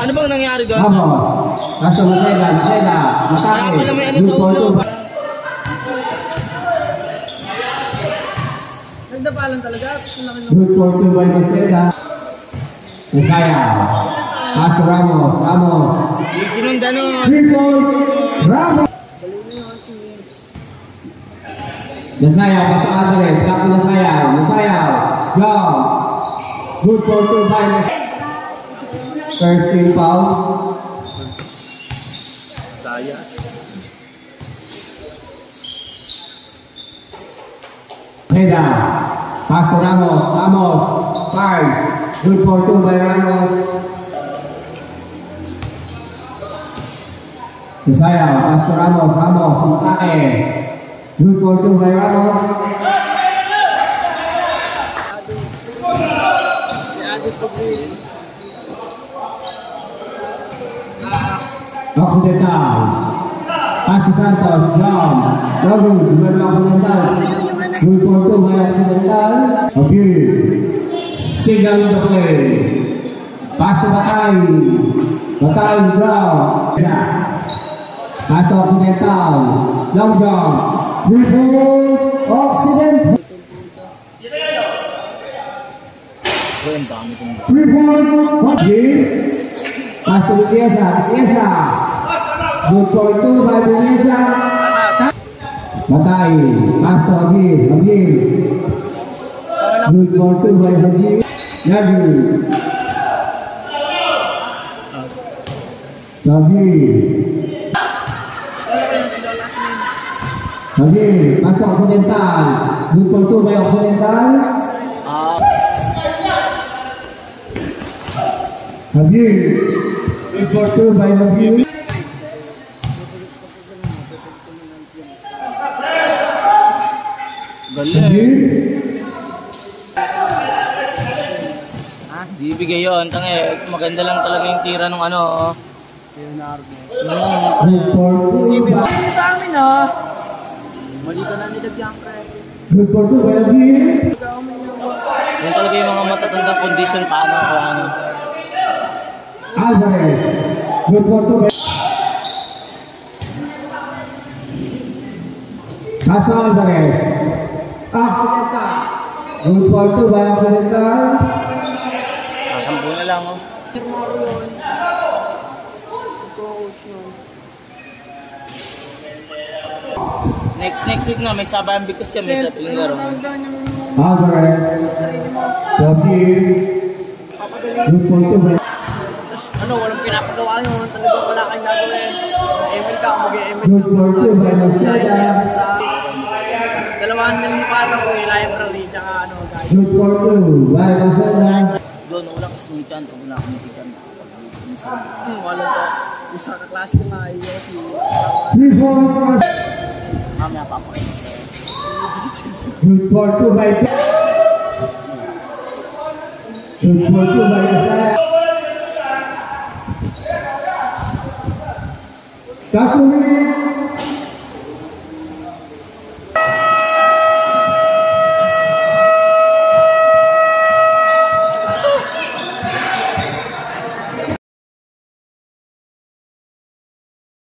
Ano bang nangyari doon? Nasa Masela. Kaya pala may ano sa ulo. Nagdapalan talaga. Good for 2 by Masela. Masaya. Pass to Ramos. Sinundan o. 3 points. Ramos. Masaya. Pass to Andres. Back to Masaya. Jump. Good for 2 by Masela. First team foul. Saya. Masaya. Pass to Ramos. 5. Good for 2 by Ramos. Masaya. Pass to Ramos. Good for 2 by Ramos. Occidental. Pass to Santos. Jump. Good by Occidental. Good for 2 by Occidental. Abuse. Single in the play. Pass to Batay. Draw. Pass to Occidental. Long jump. 3 point. Occidental. 3 point. Pass to Biesa. Good for 2 by Biesa. Batay. Pass to Agil. Good for 2 by Agil. Agil. Pass to Occidental. Good for 2 by Occidental. Agil. Good for 2 by Agil. Galing. Bibigay yun. Maganda lang talaga yung tira ng ano. Good for 2 by Sa amin ha. Mali ka na nilagyan ka. Good for 2 by Agil. Yan talaga yung mga matatandang condition paano o ano. Alvarez. Good for 2 by Pass to Alvarez. Occidental. Good for 2 by Occidental. Sasampu na lang oh. Next week na may sabayang bigkas kami sa tuwing laro. Alvarez. Good for 2 by Ano, walang pinapagawa nyo. Talagang wala kayong gagawin. Email ka, mag-email. Good for 2 by Masaya. Dalawahan na yung parang ko yung library. Tsaka ano, guys. Good for 2 by Masaya. Doon, wala ka snitan. Wala akong nitikan. Wala ko. Isa ka klase ko nga iyo si... 3 for 2. Mamaya pa ako. Good for 2 by Good for 2 by Masaya. Kasumi.